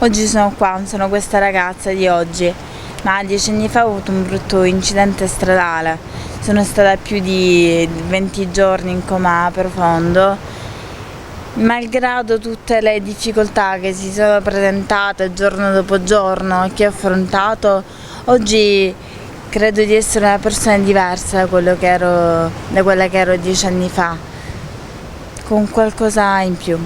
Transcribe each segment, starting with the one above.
Oggi sono qua, sono questa ragazza di oggi, ma 10 anni fa ho avuto un brutto incidente stradale. Sono stata più di 20 giorni in coma profondo. Malgrado tutte le difficoltà che si sono presentate giorno dopo giorno e che ho affrontato, oggi credo di essere una persona diversa da quella che ero 10 anni fa, con qualcosa in più.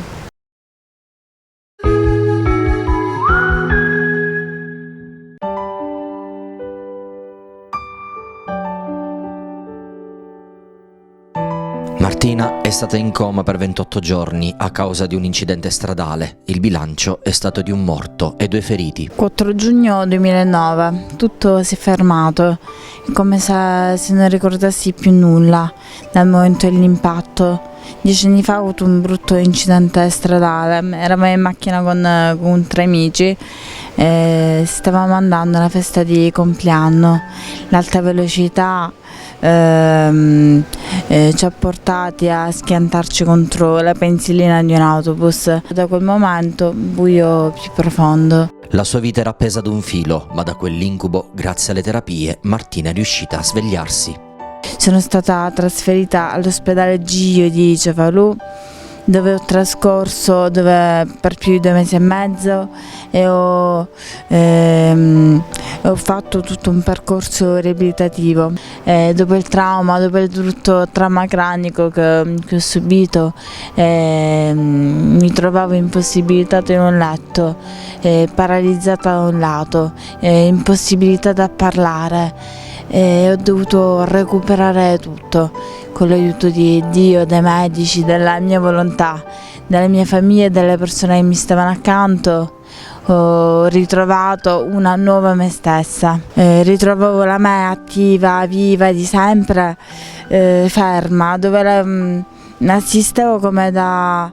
Martina è stata in coma per 28 giorni a causa di un incidente stradale. Il bilancio è stato di un morto e 2 feriti. 4 giugno 2009, tutto si è fermato, è come se non ricordassi più nulla dal momento dell'impatto. 10 anni fa ho avuto un brutto incidente stradale, eravamo in macchina con 3 amici e stavamo andando alla festa di compleanno. L'alta velocità ci ha portati a schiantarci contro la pensilina di un autobus. Da quel momento buio più profondo. La sua vita era appesa ad un filo, ma da quell'incubo, grazie alle terapie, Martina è riuscita a svegliarsi. Sono stata trasferita all'ospedale Gio di Cefalù, dove ho trascorso per più di 2 mesi e mezzo e ho fatto tutto un percorso riabilitativo. Dopo il trauma, dopo il brutto trauma cranico che ho subito, mi trovavo impossibilitata in un letto, paralizzata da un lato, impossibilitata a parlare. E ho dovuto recuperare tutto con l'aiuto di Dio, dei medici, della mia volontà, della mia famiglia e delle persone che mi stavano accanto. Ho ritrovato una nuova me stessa, ritrovavo la me attiva, viva di sempre, ferma, dove assistevo come da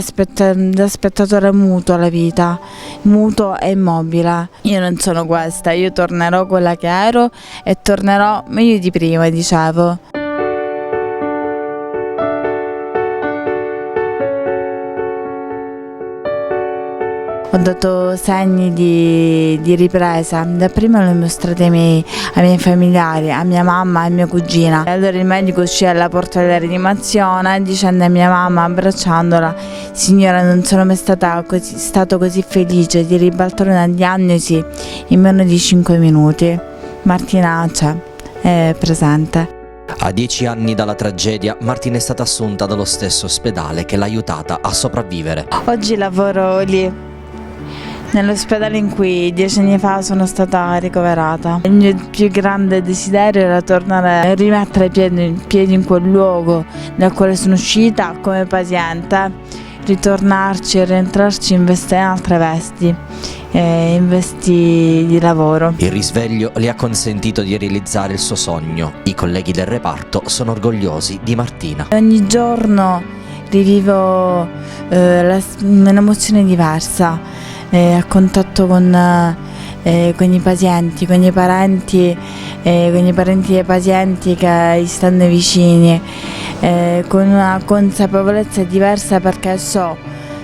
spettatore muto alla vita, muto e immobile. Io non sono questa, io tornerò quella che ero e tornerò meglio di prima, dicevo. Ho dato segni di ripresa, dapprima l'ho mostrato ai miei familiari, a mia mamma e a mia cugina. E allora il medico uscì alla porta della rianimazione dicendo a mia mamma, abbracciandola: signora, non sono mai stato così felice di ribaltare una diagnosi in meno di 5 minuti. Martina c'è, è presente. A 10 anni dalla tragedia, Martina è stata assunta dallo stesso ospedale che l'ha aiutata a sopravvivere. Oggi lavoro lì, nell'ospedale in cui 10 anni fa sono stata ricoverata. Il mio più grande desiderio era tornare a rimettere piedi in quel luogo dal quale sono uscita come paziente, ritornarci e rientrarci in altre vesti, in vesti di lavoro. Il risveglio le ha consentito di realizzare il suo sogno. I colleghi del reparto sono orgogliosi di Martina. Ogni giorno rivivo un'emozione diversa. A contatto con i pazienti, con i parenti dei pazienti che gli stanno vicini, con una consapevolezza diversa, perché so,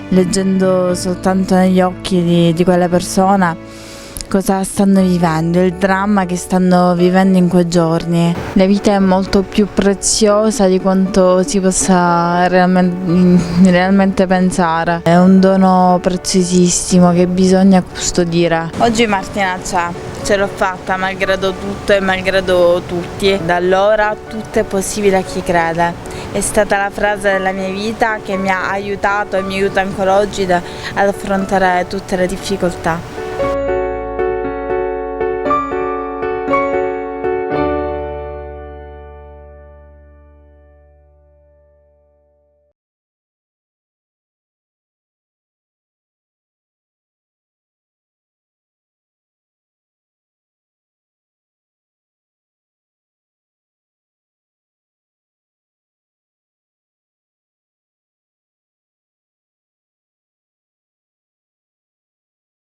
leggendo soltanto negli occhi di quella persona, cosa stanno vivendo, il dramma che stanno vivendo in quei giorni. La vita è molto più preziosa di quanto si possa realmente pensare. È un dono preziosissimo che bisogna custodire. Oggi Martina c'è, ce l'ho fatta malgrado tutto e malgrado tutti. Da allora tutto è possibile a chi crede. È stata la frase della mia vita che mi ha aiutato e mi aiuta ancora oggi ad affrontare tutte le difficoltà.